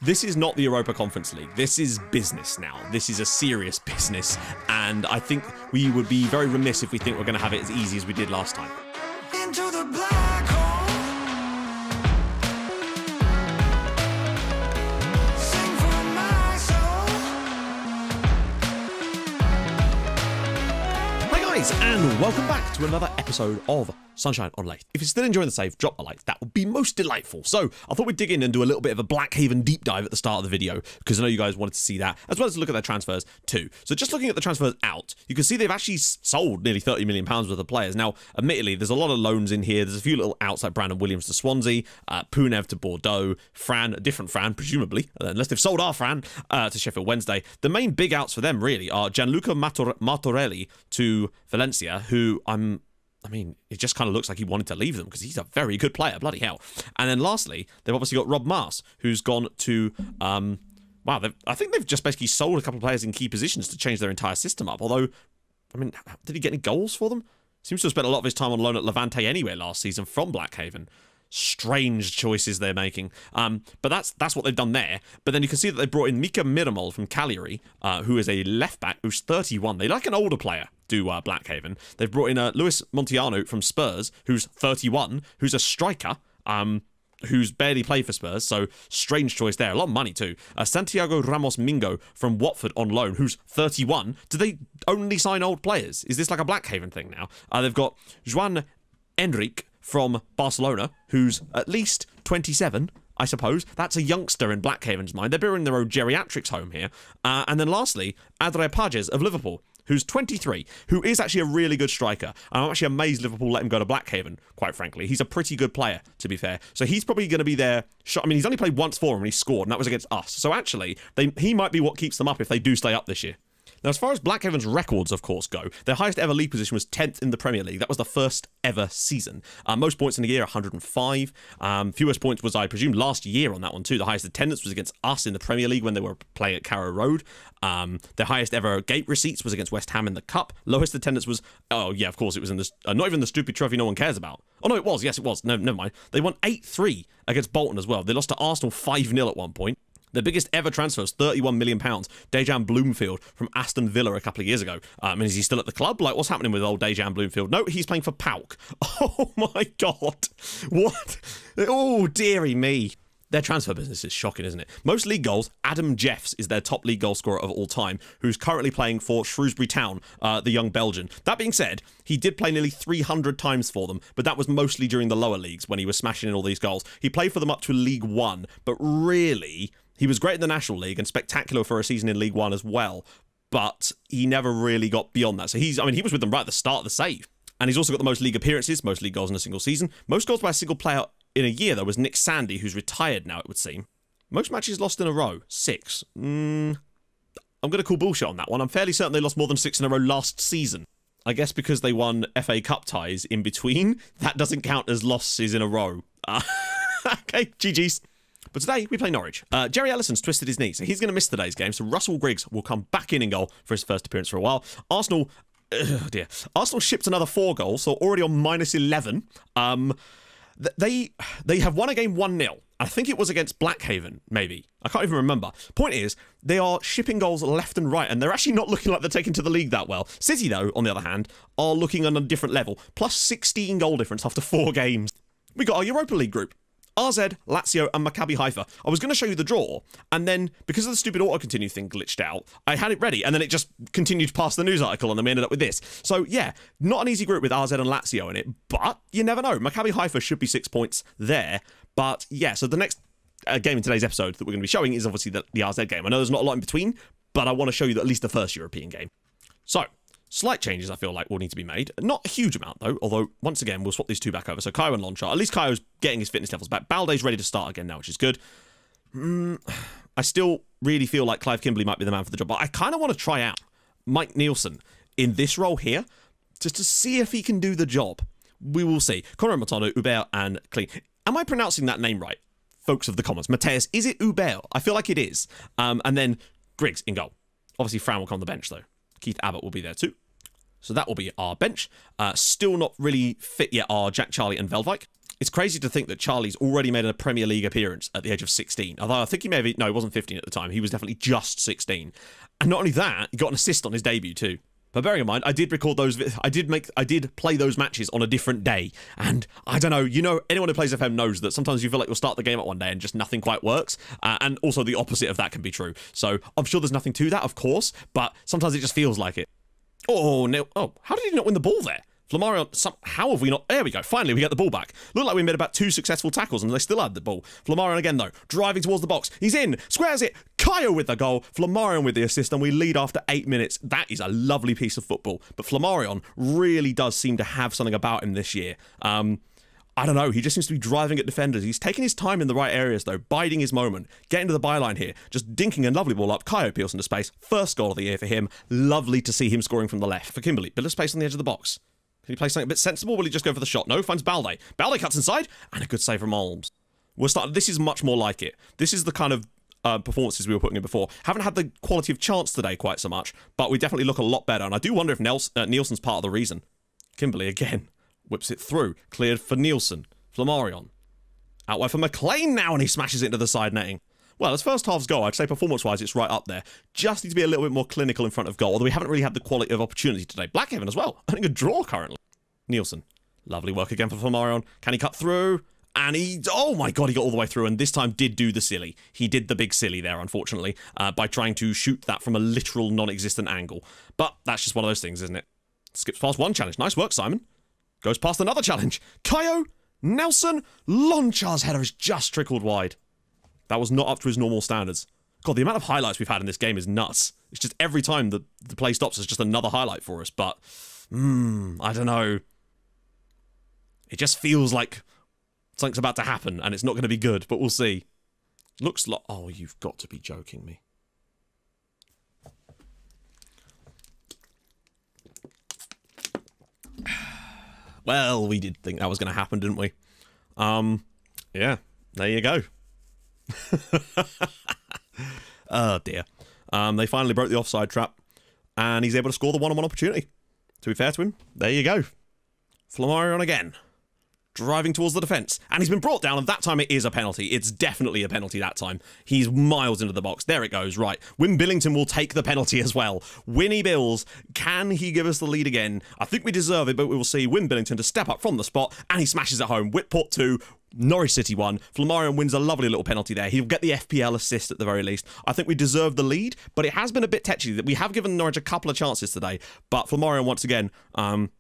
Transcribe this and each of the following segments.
this is not the Europa Conference League. This is business now. This is a serious business, and I think we would be very remiss if we think we're going to have it as easy as we did last time. Into the black hole. Sing for my soul. Hi guys, and welcome back to another episode of Sunshine on Leyth. If you're still enjoying the save, drop a like. That would be most delightful. So I thought we'd dig in and do a little bit of a Blackhaven deep dive at the start of the video, because I know you guys wanted to see that, as well as look at their transfers too. So just looking at the transfers out, you can see they've actually sold nearly £30 million worth of players. Now, admittedly, there's a lot of loans in here. There's a few little outs like Brandon Williams to Swansea, Punev to Bordeaux, Fran, a different Fran, presumably, unless they've sold our Fran, to Sheffield Wednesday. The main big outs for them, really, are Gianluca Martorelli to Valencia, who I mean, it just kind of looks like he wanted to leave them because he's a very good player, bloody hell. And then lastly, they've obviously got Rob Mars, who's gone to, wow, I think they've just basically sold a couple of players in key positions to change their entire system up. Although, I mean, did he get any goals for them? Seems to have spent a lot of his time on loan at Levante anyway last season from Blackhaven. Strange choices they're making, but that's what they've done there. But then you can see that they brought in Mika Miramol from Cagliari, who is a left back who's 31. They like an older player, do Blackhaven. They've brought in Luis Montiano from Spurs, who's 31, who's a striker, who's barely played for Spurs, so strange choice there. A lot of money too. Santiago Ramos Mingo from Watford on loan, who's 31. Do they only sign old players? Is this like a Blackhaven thing now? They've got Joan Enrique from Barcelona, who's at least 27, I suppose. That's a youngster in Blackhaven's mind. They're building their own geriatrics home here. And then lastly, Adrien Pages of Liverpool, who's 23, who is actually a really good striker. I'm actually amazed Liverpool let him go to Blackhaven, quite frankly. He's a pretty good player, to be fair. So he's probably going to be there. I mean, he's only played once for them and he scored, and that was against us. So actually, he might be what keeps them up if they do stay up this year. Now, as far as Blackhaven's records, of course, go, their highest ever league position was 10th in the Premier League. That was the first ever season. Most points in a year, 105. Fewest points was, I presume, last year on that one too. The highest attendance was against us in the Premier League when they were playing at Carrow Road. Their highest ever gate receipts was against West Ham in the Cup. Lowest attendance was, oh yeah, of course, it was in the, not even the stupid trophy no one cares about. Oh no, it was. Yes, it was. No, never mind. They won 8-3 against Bolton as well. They lost to Arsenal 5-0 at one point. The biggest ever transfer was £31 million. Dejan Bloomfield from Aston Villa a couple of years ago. Is he still at the club? Like, what's happening with old Dejan Bloomfield? No, he's playing for PAOK. Oh my God. What? Oh, dearie me. Their transfer business is shocking, isn't it? Most league goals, Adam Jeffs is their top league goal scorer of all time, who's currently playing for Shrewsbury Town, the young Belgian. That being said, he did play nearly 300 times for them, but that was mostly during the lower leagues when he was smashing in all these goals. He played for them up to League One, but really, he was great in the National League and spectacular for a season in League One as well, but he never really got beyond that. So he was with them right at the start of the save. And he's also got the most league appearances, most league goals in a single season. Most goals by a single player in a year, though, was Nick Sandy, who's retired now, it would seem. Most matches lost in a row, 6. I'm going to call bullshit on that one. I'm fairly certain they lost more than 6 in a row last season. I guess because they won FA Cup ties in between, that doesn't count as losses in a row. Okay, GG's. But today, we play Norwich. Jerry Ellison's twisted his knee, so he's going to miss today's game. So Russell Griggs will come back in goal for his first appearance for a while. Arsenal, oh dear. Arsenal shipped another 4 goals, so already on -11. They have won a game 1-0. I think it was against Blackhaven, maybe. I can't even remember. Point is, they are shipping goals left and right, and they're actually not looking like they're taking to the league that well. City, though, on the other hand, are looking on a different level. Plus 16 goal difference after 4 games. We got our Europa League group. RZ, Lazio, and Maccabi Haifa. I was going to show you the draw, and then, because of the stupid auto-continue thing glitched out, I had it ready, and then it just continued past the news article, and then we ended up with this. So, yeah, not an easy group with RZ and Lazio in it, but you never know. Maccabi Haifa should be 6 points there, but, yeah, so the next game in today's episode that we're going to be showing is obviously the RZ game. I know there's not a lot in between, but I want to show you at least the first European game. So, slight changes, I feel like, will need to be made. Not a huge amount, though, although, once again, we'll swap these two back over. So, Kaio and Lonchar. At least Kaio's getting his fitness levels back. Balde's ready to start again now, which is good. I still really feel like Clive Kimberley might be the man for the job, but I kind of want to try out Mike Nielsen in this role here, just to see if he can do the job. We will see. Conrad Matano, Hubert, and Clean. Am I pronouncing that name right? Folks of the comments. Mateus, is it Hubert? I feel like it is. And then Griggs in goal. Obviously, Fran will come on the bench, though. Keith Abbott will be there, too. So that will be our bench. Still not really fit yet are Jack, Charlie and Veldwijk. It's crazy to think that Charlie's already made a Premier League appearance at the age of 16. Although I think he no, he wasn't 15 at the time. He was definitely just 16. And not only that, he got an assist on his debut too. But bearing in mind, I did record those. I did play those matches on a different day, and I don't know. Anyone who plays FM knows that sometimes you feel like you'll start the game at one day and just nothing quite works, and also the opposite of that can be true. So I'm sure there's nothing to that, of course, but sometimes it just feels like it. Oh, no! Oh, how did he not win the ball there? Flamarion, how have we not? There we go. Finally, we get the ball back. Looked like we made about 2 successful tackles, and they still had the ball. Flamarion again, though, driving towards the box. He's in, squares it. Kayo with the goal. Flamarion with the assist, and we lead after 8 minutes. That is a lovely piece of football. But Flamarion really does seem to have something about him this year. I don't know. He just seems to be driving at defenders. He's taking his time in the right areas, though, biding his moment, getting to the byline here, just dinking a lovely ball up. Kayo peels into space. First goal of the year for him. Lovely to see him scoring from the left. For Kimberly, bit of space on the edge of the box. Can he play something a bit sensible? Will he just go for the shot? No, finds Balde. Balde cuts inside, and a good save from Olms. This is much more like it. This is the kind of performances we were putting in before. Haven't had the quality of chance today quite so much, but we definitely look a lot better, and I do wonder if Nielsen's part of the reason. Kimberly again whips it through. Cleared for Nielsen. Flamarion. Out wide for McLean now, and he smashes it into the side netting. Well, as first half's goal, I'd say performance-wise, it's right up there. Just need to be a little bit more clinical in front of goal, although we haven't really had the quality of opportunity today. Blackhaven as well. I think a draw currently. Nielsen. Lovely work again for Flamarion. Can he cut through? And oh my god, he got all the way through, and this time did do the silly. He did the big silly there, unfortunately, by trying to shoot that from a literal non-existent angle. But that's just one of those things, isn't it? Skips past one challenge. Nice work, Simon. Goes past another challenge. Kayo, Nelson, Lonchar's header has just trickled wide. That was not up to his normal standards. God, the amount of highlights we've had in this game is nuts. It's just every time the play stops, it's just another highlight for us. But, I don't know. It just feels like something's about to happen, and it's not going to be good, but we'll see. Looks like... Oh, you've got to be joking me. Well, we did think that was going to happen, didn't we? Yeah, there you go. Oh dear. They finally broke the offside trap, and he's able to score the one-on-one opportunity. To be fair to him, there you go. Flamarion again, driving towards the defence, and he's been brought down, and that time it is a penalty. It's definitely a penalty that time. He's miles into the box. There it goes. Right, Wim Billington will take the penalty as well. Winnie Bills, can he give us the lead again? I think we deserve it, but we will see Wim Billington to step up from the spot, and he smashes it home. Whitport 2, Norwich City 1. Flamarion wins a lovely little penalty there. He'll get the FPL assist at the very least. I think we deserve the lead, but it has been a bit tetchy. That we have given Norwich a couple of chances today, but Flamarion once again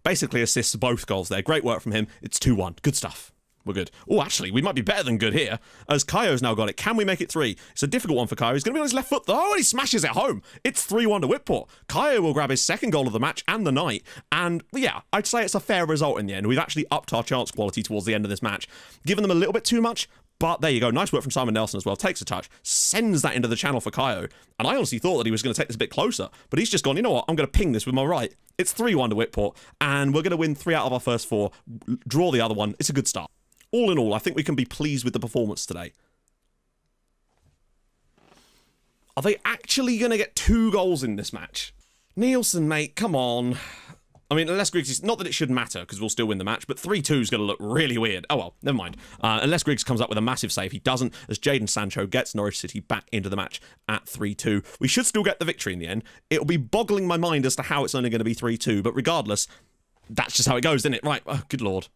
basically assists both goals there. Great work from him. It's 2-1. Good stuff. We're good. Oh, actually, we might be better than good here, as Kayo's now got it. Can we make it 3? It's a difficult one for Kayo. He's going to be on his left foot, though, and he smashes it home. It's 3-1 to Whitport. Kayo will grab his second goal of the match and the night, and yeah, I'd say it's a fair result in the end. We've actually upped our chance quality towards the end of this match, given them a little bit too much, but there you go. Nice work from Simon Nelson as well. Takes a touch, sends that into the channel for Kayo, and I honestly thought that he was going to take this a bit closer, but he's just gone, you know what, I'm going to ping this with my right. It's 3-1 to Whitport, and we're going to win 3 out of our first 4, draw the other one. It's a good start. All in all, I think we can be pleased with the performance today. Are they actually going to get 2 goals in this match? Nielsen, mate, come on. I mean, unless Griggs... Not that it should matter, because we'll still win the match, but 3-2 is going to look really weird. Oh, well, never mind. Unless Griggs comes up with a massive save. He doesn't, as Jadon Sancho gets Norwich City back into the match at 3-2. We should still get the victory in the end. It'll be boggling my mind as to how it's only going to be 3-2, but regardless, that's just how it goes, isn't it? Right, oh, good lord.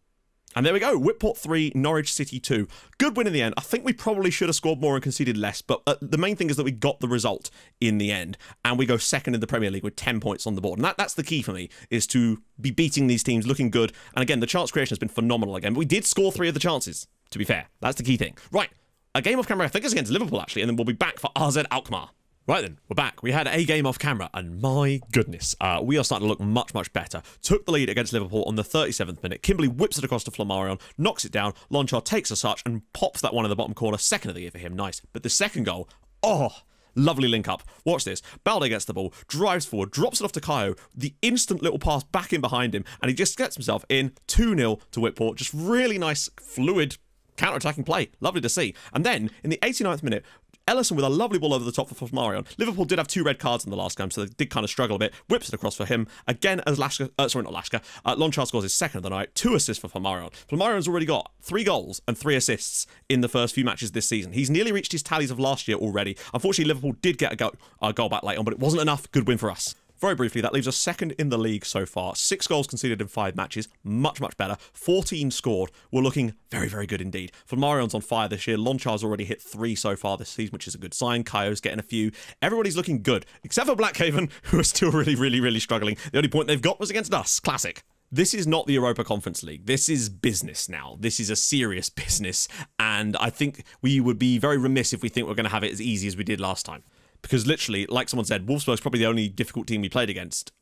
And there we go, Whitport 3, Norwich City 2. Good win in the end. I think we probably should have scored more and conceded less, but the main thing is that we got the result in the end, and we go second in the Premier League with 10 points on the board. And that's the key for me, is to be beating these teams, looking good. And again, the chance creation has been phenomenal again. But we did score 3 of the chances, to be fair. That's the key thing. Right, a game off camera, I think it's against Liverpool, actually, and then we'll be back for RZ Alkmaar. Right then, we're back. We had a game off camera, and my goodness, we are starting to look much, much better. Took the lead against Liverpool on the 37th minute. Kimberly whips it across to Flamarion, knocks it down. Lonchar takes a touch and pops that one in the bottom corner. Second of the year for him. Nice. But the second goal, oh, lovely link up. Watch this. Balde gets the ball, drives forward, drops it off to Kayo. The instant little pass back in behind him, and he just gets himself in 2-0 to Whitport. Just really nice, fluid counter-attacking play. Lovely to see. And then, in the 89th minute, Ellison with a lovely ball over the top for Flamarion. Liverpool did have 2 red cards in the last game, so they did kind of struggle a bit. Whips it across for him. Again, as Lashka, sorry, not Lashka. Lonchar scores his second of the night. 2 assists for Flamarion. Flamarion's already got 3 goals and 3 assists in the first few matches this season. He's nearly reached his tallies of last year already. Unfortunately, Liverpool did get a goal back late on, but it wasn't enough. Good win for us. Very briefly, that leaves us second in the league so far. 6 goals conceded in 5 matches. Much, much better. 14 scored. We're looking very, very good indeed. Flamarion's on fire this year. Lonchar's already hit 3 so far this season, which is a good sign. Kaio's getting a few. Everybody's looking good, except for Blackhaven, who are still really, really, really struggling. The only point they've got was against us. Classic. This is not the Europa Conference League. This is business now. This is a serious business, and I think we would be very remiss if we think we're going to have it as easy as we did last time. Because literally, like someone said, Wolfsburg's probably the only difficult team we played against,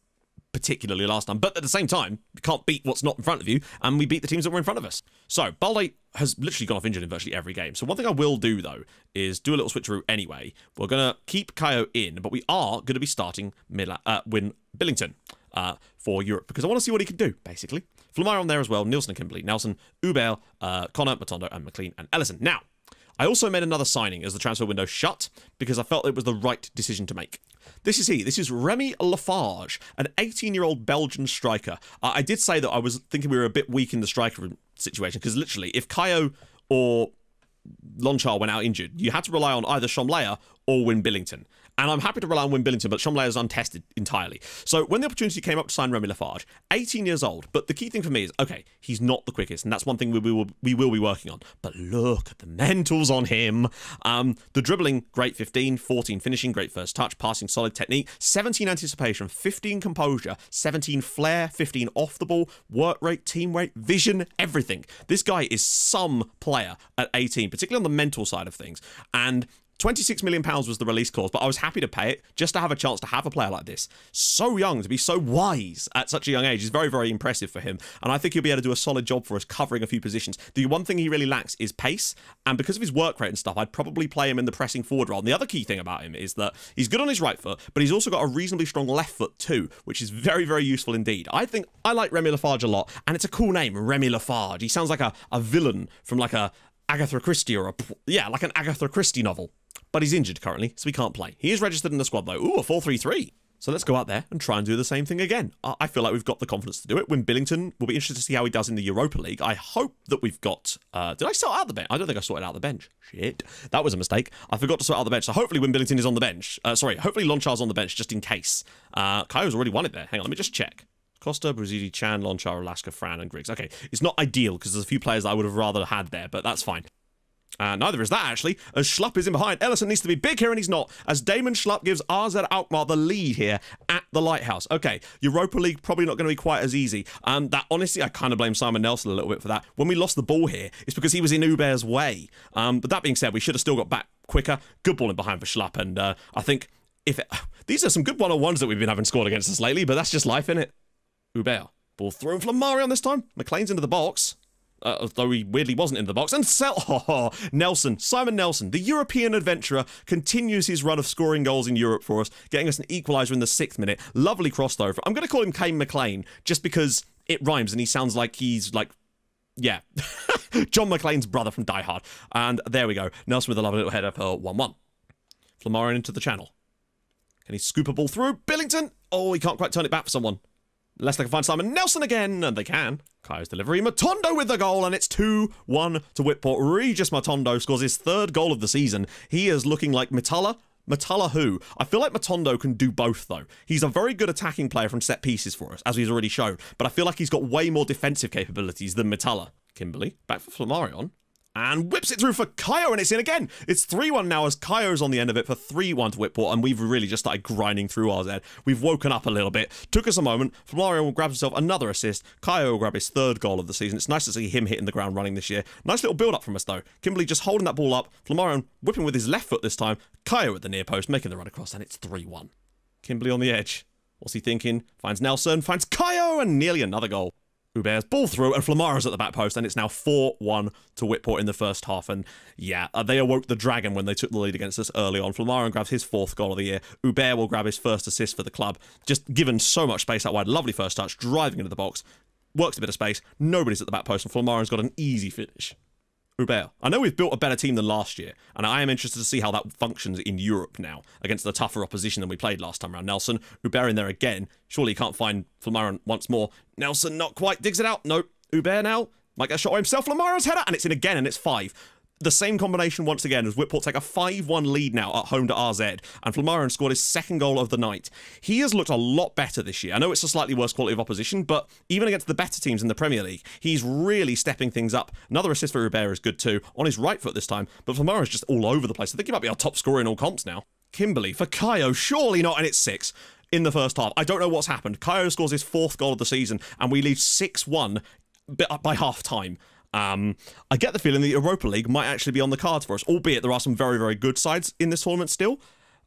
particularly last time. But at the same time, you can't beat what's not in front of you, and we beat the teams that were in front of us. So, Balde has literally gone off injured in virtually every game. So one thing I will do, though, is do a little switcheroo anyway. We're going to keep Kaio in, but we are going to be starting Win Billington for Europe, because I want to see what he can do, basically. Flamarion there as well, Nielsen and Kimberley. Nelson, Ubel, Connor, Matondo, and McLean, and Ellison. Now, I also made another signing as the transfer window shut because I felt it was the right decision to make. This is he. This is Remy Lafarge, an 18-year-old Belgian striker. I did say that I was thinking we were a bit weak in the striker situation because literally, if Kaio or Lonchar went out injured, you had to rely on either Shomlea or Win Billington. And I'm happy to rely on Win Billington, but Shomlea is untested entirely. So when the opportunity came up to sign Remy Lafarge, 18 years old, but the key thing for me is, okay, he's not the quickest, and that's one thing we will be working on. But look at the mentals on him. The dribbling, great 15, 14 finishing, great first touch, passing, solid technique, 17 anticipation, 15 composure, 17 flair, 15 off the ball, work rate, team weight, vision, everything. This guy is some player at 18, particularly on the mental side of things. And £26 million was the release clause, but I was happy to pay it just to have a chance to have a player like this. So young, to be so wise at such a young age is very, very impressive for him. And I think he'll be able to do a solid job for us covering a few positions. The one thing he really lacks is pace. And because of his work rate and stuff, I'd probably play him in the pressing forward role. And the other key thing about him is that he's good on his right foot, but he's also got a reasonably strong left foot too, which is very, very useful indeed. I think I like Remy Lafarge a lot. And it's a cool name, Remy Lafarge. He sounds like a villain from like a Agatha Christie or like an Agatha Christie novel. But he's injured currently, so he can't play. He is registered in the squad, though. Ooh, a 4-3-3. So let's go out there and try and do the same thing again. I feel like we've got the confidence to do it. Win Billington, we'll be interested to see how he does in the Europa League. I hope that we've got... did I sort out the bench? I don't think I sorted out the bench. Shit. That was a mistake. I forgot to sort out the bench. So hopefully Win Billington is on the bench. Hopefully Lonchar's on the bench, just in case. Kaio's already won it there. Hang on, let me just check. Costa, Brazili, Chan, Lonchar, Alaska, Fran, and Griggs. Okay, it's not ideal because there's a few players I would have rather had there, but that's fine. Neither is that, actually, as Schlupp is in behind. Ellison needs to be big here, and he's not, as Damon Schlupp gives RZ Alkmaar the lead here at the Lighthouse. Okay, Europa League probably not going to be quite as easy. That, honestly, I kind of blame Simon Nelson a little bit for that. When we lost the ball here, it's because he was in Uber's way. But that being said, we should have still got back quicker. Good ball in behind for Schlupp, and I think these are some good one-on-ones that we've been having scored against us lately, but that's just life, innit? Uber. Ball through from Flamarion this time. McLean's into the box. Although he weirdly wasn't in the box. And Nelson, Simon Nelson, the European adventurer, continues his run of scoring goals in Europe for us, getting us an equaliser in the 6th minute. Lovely crossover. I'm going to call him Kane McLean, just because it rhymes and he sounds like he's like, yeah, John McClane's brother from Die Hard. And there we go. Nelson with a lovely little header for 1-1. Flamarion into the channel. Can he scoop a ball through? Billington! Oh, he can't quite turn it back for someone. Unless they can find Simon Nelson again, and they can. Kaio's delivery, Matondo with the goal, and it's 2-1 to Whitport. Regis Matondo scores his 3rd goal of the season. He is looking like Matala who? I feel like Matondo can do both, though. He's a very good attacking player from set pieces for us, as he's already shown, but I feel like he's got way more defensive capabilities than Matala. Kimberley, back for Flamarion. And whips it through for Kaio, and it's in again. It's 3-1 now as Kaio's on the end of it for 3-1 to Whitport, and we've really just started grinding through RZ. We've woken up a little bit. Took us a moment. Flamarion will grab himself another assist. Kaio will grab his 3rd goal of the season. It's nice to see him hitting the ground running this year. Nice little build-up from us, though. Kimberley just holding that ball up. Flamarion whipping with his left foot this time. Kaio at the near post, making the run across, and it's 3-1. Kimberley on the edge. What's he thinking? Finds Nelson, finds Kaio, and nearly another goal. Uber's ball through, and Flamarion's at the back post, and it's now 4-1 to Whitport in the first half. And yeah, they awoke the dragon when they took the lead against us early on. Flamarion grabs his 4th goal of the year. Uber will grab his 1st assist for the club. Just given so much space out wide. Lovely first touch, driving into the box. Works a bit of space. Nobody's at the back post, and Flamarion's got an easy finish. Uber. I know we've built a better team than last year, and I am interested to see how that functions in Europe now against the tougher opposition than we played last time around. Nelson, Uber in there again. Surely he can't find Flamaran once more. Nelson not quite digs it out. Nope. Uber now might get a shot on himself. Flamaran's header, and it's in again, and it's 5. The same combination once again as Whitport take a 5-1 lead now at home to RZ, and Flamaran scored his second goal of the night. He has looked a lot better this year. I know it's a slightly worse quality of opposition, but even against the better teams in the Premier League, he's really stepping things up. Another assist for Ribera is good too, on his right foot this time, but Flamaran's just all over the place. I think he might be our top scorer in all comps now. Kimberly for Kayo, surely not, and it's 6 in the first half. I don't know what's happened. Kayo scores his 4th goal of the season, and we lead 6-1 by half time. I get the feeling the Europa League might actually be on the cards for us, albeit there are some very, very good sides in this tournament still.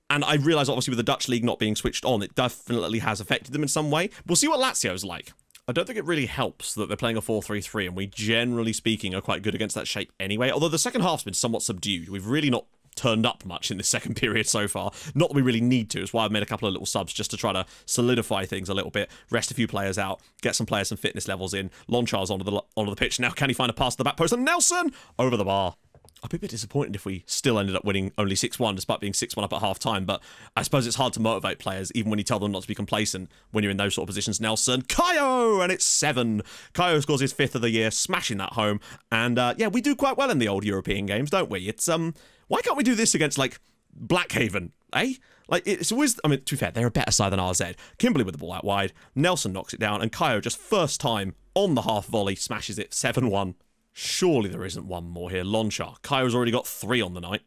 And I realise, obviously, with the Dutch league not being switched on, it definitely has affected them in some way. We'll see what Lazio's like. I don't think it really helps that they're playing a 4-3-3, and we, generally speaking, are quite good against that shape anyway. Although the second half's been somewhat subdued. We've really not turned up much in this second period so far. Not that we really need to. It's why I've made a couple of little subs just to try to solidify things a little bit, rest a few players out, get some players some fitness levels in. Lonchar's onto the pitch. Now can he find a pass to the back post? And Nelson over the bar. I'd be a bit disappointed if we still ended up winning only 6-1 despite being 6-1 up at half time, but I suppose it's hard to motivate players even when you tell them not to be complacent when you're in those sort of positions. Nelson, Kayo, and it's 7. Kayo scores his 5th of the year, smashing that home, and yeah, we do quite well in the old European games, don't we? It's why can't we do this against like Blackhaven, eh? Like, it's always, I mean, to be fair, they're a better side than RZ. Kimberly with the ball out wide, Nelson knocks it down, and Kayo just first time on the half volley smashes it 7-1. Surely there isn't one more here. Lonchar. Kayo's already got 3 on the night.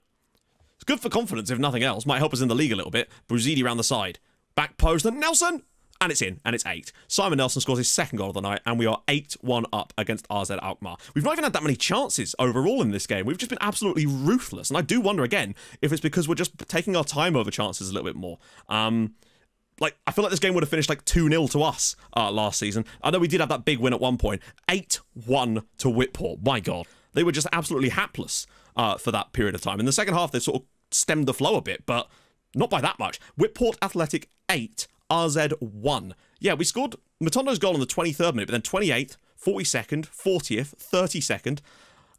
It's good for confidence, if nothing else. Might help us in the league a little bit. Bruzidi round the side. Back post, and Nelson! And it's in, and it's 8. Simon Nelson scores his 2nd goal of the night, and we are 8-1 up against RZ Alkmaar. We've not even had that many chances overall in this game. We've just been absolutely ruthless, and I do wonder again if it's because we're just taking our time over chances a little bit more. Like, I feel like this game would have finished like 2-0 to us last season. I know we did have that big win at one point. 8-1 to Whitport. My God. They were just absolutely hapless for that period of time. In the second half, they sort of stemmed the flow a bit, but not by that much. Whitport Athletic 8, RZ 1. Yeah, we scored Matondo's goal on the 23rd minute, but then 28th, 42nd, 40th, 32nd.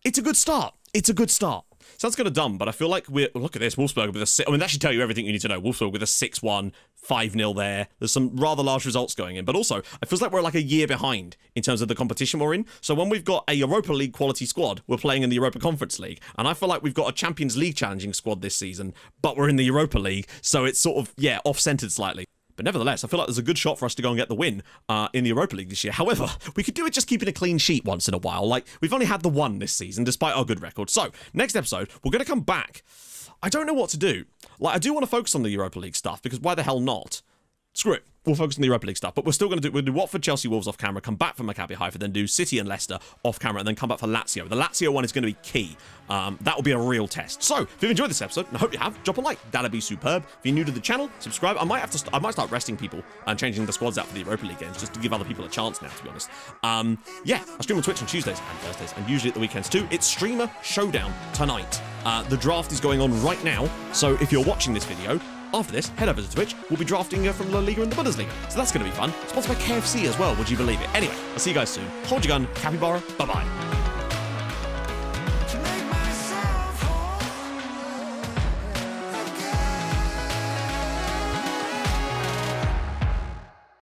It's a good start. It's a good start. Sounds kind of dumb, but I feel like we're... Look at this, Wolfsburg with a... I mean, that should tell you everything you need to know. Wolfsburg with a 6-1, 5-0 there. There's some rather large results going in, but also, it feels like we're like a year behind in terms of the competition we're in. So when we've got a Europa League quality squad, we're playing in the Europa Conference League, and I feel like we've got a Champions League challenging squad this season, but we're in the Europa League, so it's sort of, yeah, off-centered slightly. But nevertheless, I feel like there's a good shot for us to go and get the win in the Europa League this year. However, we could do it just keeping a clean sheet once in a while. Like, we've only had the 1 this season, despite our good record. So, next episode, we're going to come back. I don't know what to do. Like, I do want to focus on the Europa League stuff, because why the hell not? Screw it. We'll focus on the Europa League stuff, but we're still going to we'll do Watford, Chelsea, Wolves off camera, come back for Maccabi Haifa, then do City and Leicester off camera, and then come back for Lazio. The Lazio one is going to be key. That will be a real test. So, if you've enjoyed this episode, and I hope you have, drop a like. That'd be superb. If you're new to the channel, subscribe. I might start resting people and changing the squads out for the Europa League games, just to give other people a chance now, to be honest. Yeah, I stream on Twitch on Tuesdays and Thursdays, and usually at the weekends too. It's Streamer Showdown tonight. The draft is going on right now, so if you're watching this video, after this, head over to Twitch. We'll be drafting from La Liga and the Bundesliga. So that's going to be fun. Sponsored by KFC as well, would you believe it? Anyway, I'll see you guys soon. Hold your gun, capybara. Bye-bye.